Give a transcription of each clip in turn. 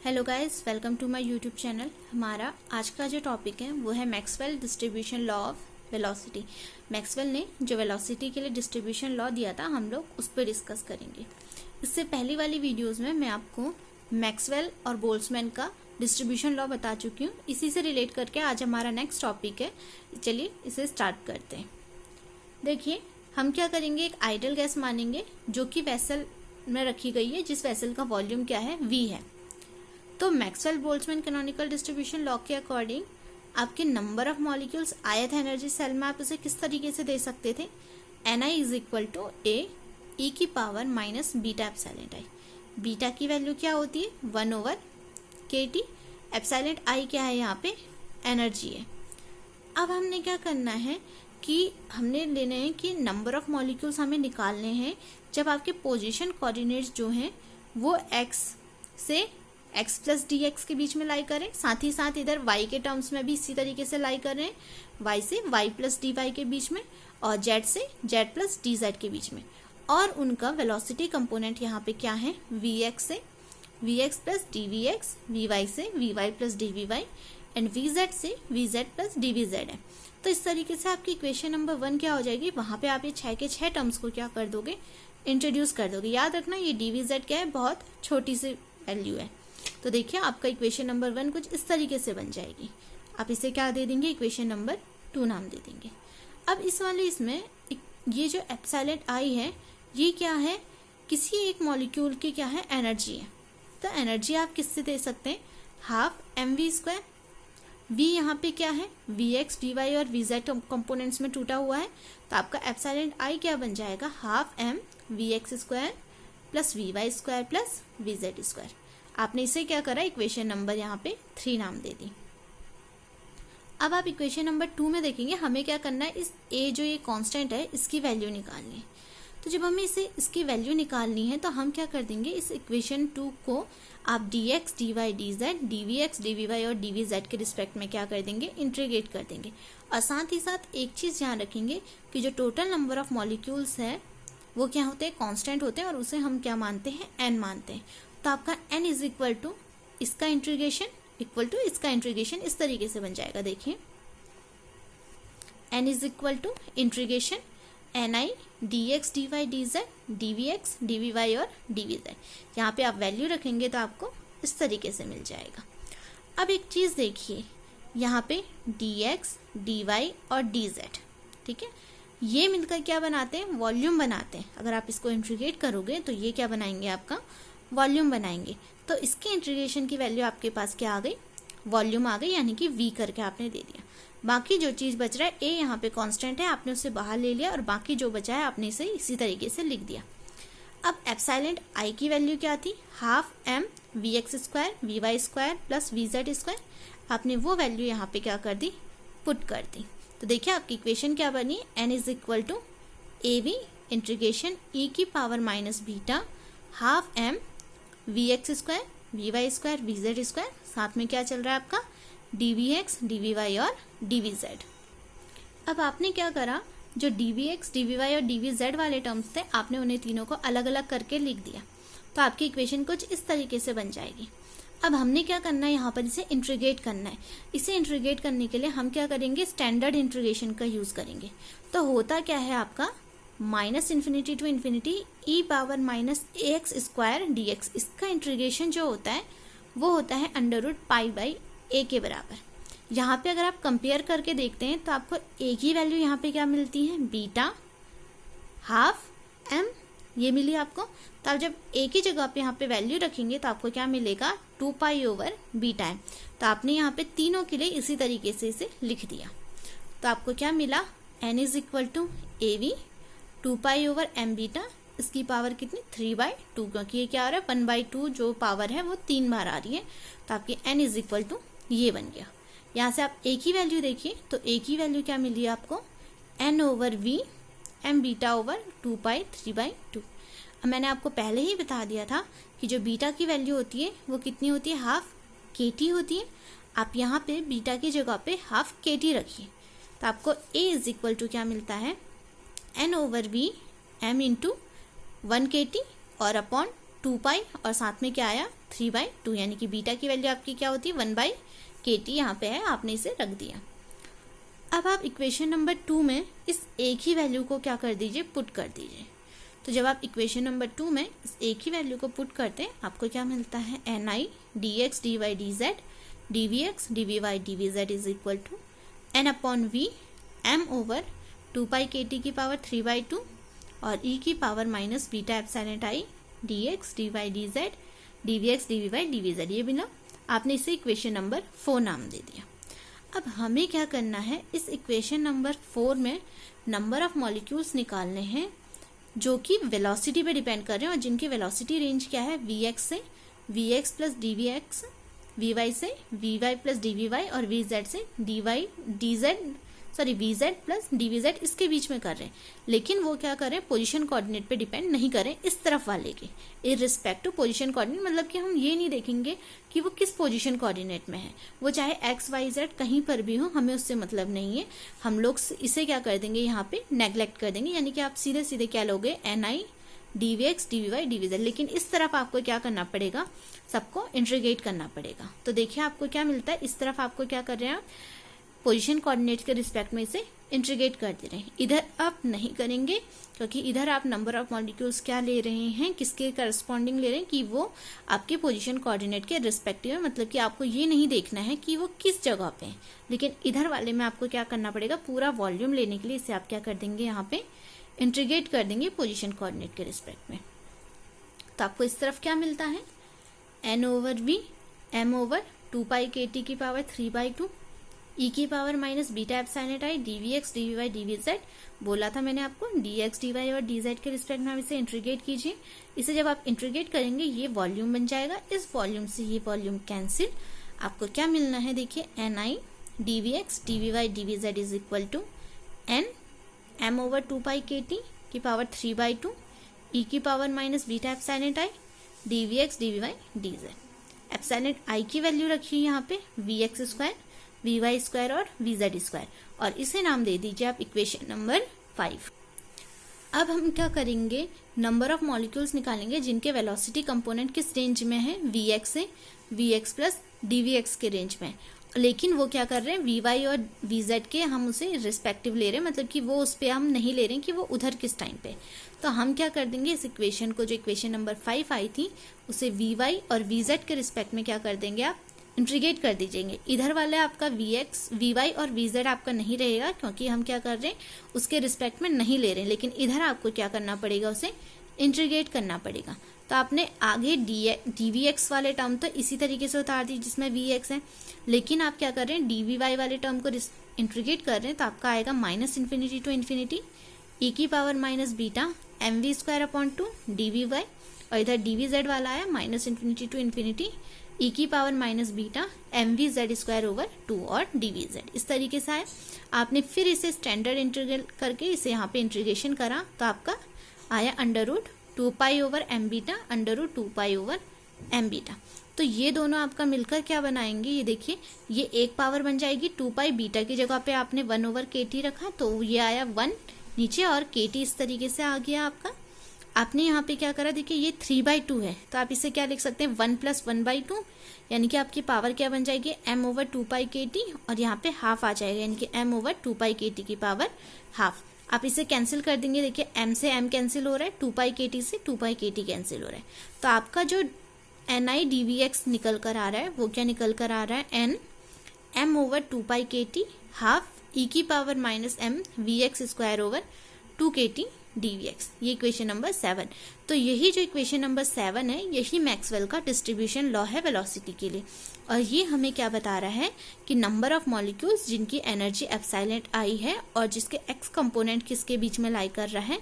Hello guys, welcome to my YouTube channel. हमारा आज का जो टॉपिक है वो है Maxwell distribution law of velocity. Maxwell ने जो वेलोसिटी के लिए डिस्ट्रीब्यूशन लॉ दिया था, हम लोग उस पर डिस्कस करेंगे। इससे पहली वाली वीडियोस में मैं आपको मैक्सवेल और बोल्ट्जमैन का डिस्ट्रीब्यूशन लॉ बता चुकी हूँ। इसी से रिलेट करके आज हमारा नेक्स्ट टॉपिक है। चलिए इसे स्टार्ट करते हैं। देखिए, हम क्या करेंगे, एक आइडल गैस मानेंगे जो कि वेसल में रखी गई है, जिस वेसल का वॉल्यूम क्या है, V है। तो Maxwell Boltzmann canonical distribution law के अकॉर्डिंग आपके नंबर ऑफ मॉलिक्यूल्स आयत एनर्जी सेल में आप इसे किस तरीके से दे सकते थे, Ni इज इक्वल टू ए ई की power minus beta epsilon i. Beta की वैल्यू क्या होती है, 1/kT। एप्सिलॉन आई क्या है, यहाँ पे एनर्जी है। अब हमने क्या करना है कि हमने लेने हैं कि नंबर ऑफ मॉलिक्यूल्स हमें निकालने हैं जब आपके पोजीशन कोऑर्डिनेट्स जो हैं वो x से x प्लस डी एक्स के बीच में लाई करें, साथ ही साथ इधर y के टर्म्स में भी इसी तरीके से लाई कर रहे हैं, y से y प्लस डी वाई के बीच में और z से z प्लस डी जेड के बीच में। और उनका वेलोसिटी कंपोनेंट यहाँ पे क्या है, vx से vx plus D V X, vy से vy plus D V Y and vz से vz plus D V Z है। तो इस तरीके से आपकी इक्वेशन नंबर 1 क्या हो जाएगी, वहाँ पे आप ये 6 के 6 टर्म्स को क्या कर दोगे, इंट्रोड्यूस कर दोगे। याद रखना ये डी वी जेड क्या है, बहुत छोटी सी वैल्यू है। तो देखिए आपका इक्वेशन नंबर 1 कुछ इस तरीके से बन जाएगी। आप इसे क्या दे देंगे, इक्वेशन नंबर 2 नाम दे देंगे। अब इस वाले इसमें ये जो एप्सिलॉन आई है, ये क्या है, किसी एक मॉलिक्यूल की क्या है, एनर्जी है। तो एनर्जी आप किससे दे सकते हैं, हाफ mv²। v यहाँ पे क्या है, vx vy और vz कंपोनेंट्स में टूटा हुआ है, तो आपका एप्सिलॉन आई क्या बन जाएगा, half m vx² plus vy² plus vz²। आपने इसे क्या करा, इक्वेशन नंबर यहाँ पे 3 नाम दे दी। अब आप इक्वेशन नंबर 2 में देखेंगे हमें क्या करना है, इस a जो ये कांस्टेंट है इसकी वैल्यू निकालनी है। तो जब हमें इसकी वैल्यू निकालनी है तो हम क्या कर देंगे, इस इक्वेशन 2 को आप dx dy dz dvx dvy और dvz के रिस्पेक्ट में क्या कर देंगे, इंटीग्रेट कर देंगे। और साथ ही साथ एक चीज़ ध्यान रखेंगे कि जो टोटल नंबर ऑफ मॉलिक्यूल्स है वो क्या होते हैं, कांस्टेंट होते हैं और उसे हम क्या मानते हैं, n मानते हैं। तो आपका n इज इक्वल टू इसका इंटीग्रेशन इक्वल टू इसका इंटीग्रेशन इस तरीके से बन जाएगा। देखिए n is equal to integration ni dx dy dz dvx dvy और dvz। यहाँ पे आप वैल्यू रखेंगे तो आपको इस तरीके से मिल जाएगा। अब एक चीज़ देखिए, यहाँ पे dx dy और dz, ठीक है, ये मिलकर क्या बनाते हैं, वॉल्यूम बनाते हैं। अगर आप इसको इंटीग्रेट करोगे तो ये क्या बनाएंगे, आपका वॉल्यूम बनाएंगे। तो इसके इंटीग्रेशन की वैल्यू आपके पास क्या आ गई, वॉल्यूम आ गई, यानी कि v करके आपने दे दिया। बाकी जो चीज़ बच रहा है, a यहाँ पे कांस्टेंट है, आपने उसे बाहर ले लिया और बाकी जो बचा है आपने इसे इसी तरीके से लिख दिया। अब एप्सिलॉन आई की वैल्यू क्या थी, half m vx² vy² plus vz²। आपने वो वैल्यू यहाँ पे क्या कर दी, पुट कर दी। तो देखिए आपकी इक्वेशन क्या बनी, n is equal to A V integration e की power minus beta half m vx² vy² vz², साथ में क्या चल रहा है आपका dvx dvy और dvz। अब आपने क्या करा, जो dvx dvy और dvz वाले टर्म्स थे आपने उन्हें तीनों को अलग अलग करके लिख दिया। तो आपकी इक्वेशन कुछ इस तरीके से बन जाएगी। अब हमने क्या करना है, यहाँ पर इसे इंटीग्रेट करना है। इसे इंटीग्रेट करने के लिए हम क्या करेंगे, स्टैंडर्ड इंटीग्रेशन का यूज़ करेंगे। तो होता क्या है आपका, minus infinity to infinity E power minus ax² dx। इसका इंटीग्रेशन जो होता है वो होता है √π/a के बराबर। यहाँ पे अगर आप कंपेयर करके देखते हैं तो आपको एक ही वैल्यू यहाँ पे क्या मिलती है, बीटा हाफ m ये मिली आपको। तो आप जब एक ही जगह पे यहाँ पे वैल्यू रखेंगे तो आपको क्या मिलेगा, 2π/β। तो आपने यहाँ पे तीनों के लिए इसी तरीके से इसे लिख दिया। तो आपको क्या मिला, n is equal to A V 2π/m β, इसकी पावर कितनी, 3/2, क्योंकि ये क्या आ रहा है, 1/2 जो पावर है वो 3 बार आ रही है। तो आपकी n इज इक्वल टू ये बन गया। यहाँ से आप एक ही वैल्यू देखिए, तो एक ही वैल्यू क्या मिली आपको, n/v m β/2π 3/2। अब मैंने आपको पहले ही बता दिया था कि जो बीटा की वैल्यू होती है वो कितनी होती है, हाफ kT होती है। आप यहाँ पे बीटा की जगह पे हाफ kT रखिए, तो आपको a इज इक्वल टू क्या मिलता है, n/v m × 1 kT और अपॉन 2 पाई और साथ में क्या आया 3/2, यानी कि बीटा की वैल्यू आपकी क्या होती है 1/kT यहाँ पे है, आपने इसे रख दिया। अब आप इक्वेशन नंबर 2 में इस एक ही वैल्यू को क्या कर दीजिए, पुट कर दीजिए। तो जब आप इक्वेशन नंबर 2 में इस एक ही वैल्यू को पुट करते हैं आपको क्या मिलता है, ni dx dy dz dvx dvy dvz is equal to n/v m over 2 pi kt की पावर 3/2 और e की power minus beta epsilon i dx dy dz dvx dvy dvz। ये बिना आपने इसे इक्वेशन नंबर 4 नाम दे दिया। अब हमें क्या करना है, इस इक्वेशन नंबर 4 में नंबर ऑफ मॉलिक्यूल्स निकालने हैं जो कि वेलोसिटी पे डिपेंड कर रहे हैं और जिनकी वेलोसिटी रेंज क्या है, vx से vx प्लस dvx, vy से vy प्लस dvy और vz से vz प्लस dvz इसके बीच में कर रहे हैं। लेकिन वो क्या कर रहे हैं, पोजीशन कोऑर्डिनेट पे डिपेंड नहीं कर रहे हैं, इस तरफ वाले के इररिस्पेक्टिव पोजीशन कोऑर्डिनेट, मतलब कि हम ये नहीं देखेंगे कि वो किस पोजीशन कोऑर्डिनेट में है, वो चाहे x y z कहीं पर भी हो, हमें उससे मतलब नहीं है। हम लोग इसे क्या कर देंगे, यहाँ पे नेग्लेक्ट कर देंगे, यानी कि आप सीधे सीधे क्या लोगे, ni dvx dvy dvz। लेकिन इस तरफ आपको क्या करना पड़ेगा, सबको इंटीग्रेट करना पड़ेगा। तो देखिए आपको क्या मिलता है, इस तरफ आपको क्या कर रहे हैं, पोजीशन कोऑर्डिनेट के रिस्पेक्ट में इसे इंटीग्रेट कर दे रहे हैं। इधर आप नहीं करेंगे क्योंकि इधर आप नंबर ऑफ मॉलिक्यूल्स क्या ले रहे हैं, किसके करस्पॉन्डिंग ले रहे हैं, कि वो आपके पोजीशन कोऑर्डिनेट के रिस्पेक्टिव है, मतलब कि आपको ये नहीं देखना है कि वो किस जगह पे है। लेकिन इधर वाले में आपको क्या करना पड़ेगा, पूरा वॉल्यूम लेने के लिए इसे आप क्या कर देंगे, यहाँ पे इंटीग्रेट कर देंगे पोजीशन कोऑर्डिनेट के रिस्पेक्ट में। तो आपको इस तरफ क्या मिलता है, n/v m over 2 pi kt की पावर 3/2 e की power minus beta epsilon i dvx dvy dvz। बोला था मैंने आपको dx dy और dz के रिस्पेक्ट में आप इसे इंटीग्रेट कीजिए। इसे जब आप इंटीग्रेट करेंगे ये वॉल्यूम बन जाएगा, इस वॉल्यूम से ये वॉल्यूम कैंसिल। आपको क्या मिलना है, देखिए ni dvx dvy dvz is equal to n m over 2 pi kt की पावर 3/2 e की power minus beta epsilon i dvx dvy dz। Epsilon i की वैल्यू रखिए यहाँ पे vx स्क्वायर vy स्क्वायर और vz स्क्वायर, और इसे नाम दे दीजिए आप इक्वेशन नंबर 5। अब हम क्या करेंगे, नंबर ऑफ मॉलिक्यूल्स निकालेंगे जिनके वेलोसिटी कंपोनेंट किस रेंज में है, vx से vx प्लस dvx के रेंज में। लेकिन वो क्या कर रहे हैं, vy और vz के हम उसे रिस्पेक्टिव ले रहे हैं, मतलब कि वो उस पर हम नहीं ले रहे हैं कि वो उधर किस टाइम पे। तो हम क्या कर देंगे, इस इक्वेशन को, जो इक्वेशन नंबर 5 आई थी, उसे vy और vz के रिस्पेक्ट में क्या कर देंगे, आप इंटीग्रेट कर दीजिएंगे। इधर वाला आपका vy और vz आपका नहीं रहेगा क्योंकि हम क्या कर रहे हैं, उसके रिस्पेक्ट में नहीं ले रहे हैं। लेकिन इधर आपको क्या करना पड़ेगा, उसे इंटीग्रेट करना पड़ेगा। तो आपने आगे dvx वाले टर्म तो इसी तरीके से उतार दी जिसमें vx है, लेकिन आप क्या कर रहे हैं, dvy वाले टर्म को इंटीग्रेट कर रहे हैं, तो आपका आएगा -∞ टू इन्फिनिटी e की power minus beta mv square upon 2 dvy, और इधर dvz वाला आया -∞ टू इन्फिनिटी e की power minus beta mvz square over 2 और dvz। इस तरीके से आया। आपने फिर इसे स्टैंडर्ड इंटीग्रल करके इसे यहाँ पे इंटीग्रेशन करा तो आपका आया √2 pi over m beta √2 pi over m beta. तो ये दोनों आपका मिलकर क्या बनाएंगे, ये देखिए, ये एक पावर बन जाएगी 2 पाई, बीटा की जगह पे आपने 1/kt रखा तो ये आया 1 नीचे, और kt इस तरीके से आ गया आपका। आपने यहाँ पे क्या करा, देखिए ये 3/2 है तो आप इसे क्या लिख सकते हैं, 1 + 1/2, यानी कि आपकी पावर क्या बन जाएगी, m ओवर 2 पाई kt, और यहाँ पे हाफ आ जाएगा, यानी कि m ओवर 2 पाई kt की पावर हाफ। आप इसे कैंसिल कर देंगे, देखिए m से m कैंसिल हो रहा है, 2 पाई kt से 2 पाई kt कैंसिल हो रहा है। तो आपका जो ni dvx निकल कर आ रहा है वो क्या निकल कर आ रहा है, n m over 2 pi kt half e की power minus m vx square over 2kt dvx। ये इक्वेशन नंबर 7। तो यही जो इक्वेशन नंबर 7 है, यही मैक्सवेल का डिस्ट्रीब्यूशन लॉ है वेलोसिटी के लिए, और ये हमें क्या बता रहा है कि नंबर ऑफ मॉलिक्यूल्स जिनकी एनर्जी एप्सिलॉन i है और जिसके x कंपोनेंट किसके बीच में लाई कर रहा है,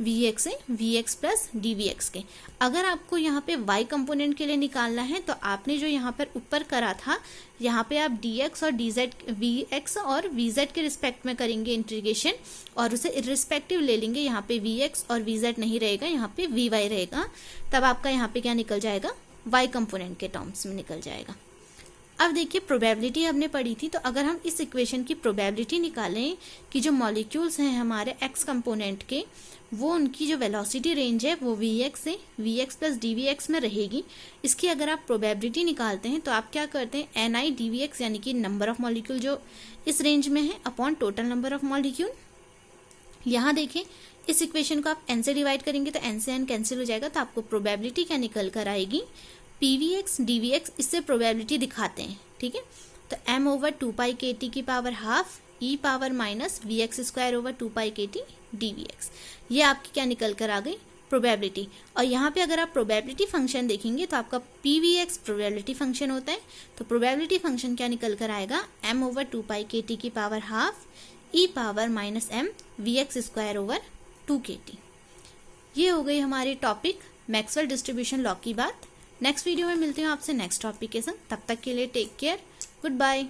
vx से vx प्लस dvx के। अगर आपको यहाँ पे y कंपोनेंट के लिए निकालना है तो आपने जो यहाँ पर ऊपर करा था, यहाँ पे आप dx और dz vx और vz के रिस्पेक्ट में करेंगे इंटीग्रेशन, और उसे इररिस्पेक्टिव ले लेंगे। यहाँ पे vx और vz नहीं रहेगा, यहाँ पे vy रहेगा। तब आपका यहाँ पे क्या निकल जाएगा, y कंपोनेंट के टर्म्स में निकल जाएगा। अब देखिए प्रोबेबिलिटी हमने पढ़ी थी, तो अगर हम इस इक्वेशन की प्रोबेबिलिटी निकालें कि जो मॉलिक्यूल्स हैं हमारे एक्स कंपोनेंट के, वो उनकी जो वेलोसिटी रेंज है वो Vx से Vx प्लस dVx में रहेगी। इसकी अगर आप प्रोबेबिलिटी निकालते हैं तो आप क्या करते हैं, ni dVx यानी कि नंबर ऑफ मॉलिक्यूल जो इस रेंज में है upon total number of molecule. यहाँ देखें इस इक्वेशन को आप n से डिवाइड करेंगे तो n से n कैंसिल हो जाएगा, तो आपको प्रोबेबिलिटी क्या निकल कर आएगी, pvx dvx। इससे प्रोबेबिलिटी दिखाते हैं, ठीक है। तो m ओवर 2 kt की power half e power minus vx square over 2 kt dvx, ये आपकी क्या निकल कर आ गई, प्रोबेबिलिटी। और यहाँ पे अगर आप प्रोबेबिलिटी फंक्शन देखेंगे तो आपका pvx प्रोबेबिलिटी फंक्शन होता है, तो प्रोबेबिलिटी फंक्शन क्या निकल कर आएगा, m ओवर 2 kt की power half e power minus m vx square over 2 kt। ये हो गई हमारी टॉपिक मैक्सवेल डिस्ट्रीब्यूशन लॉ की बात। नेक्स्ट वीडियो में मिलती हूँ आपसे नेक्स्ट टॉपिक के संग, तब तक के लिए टेक केयर, गुड बाय।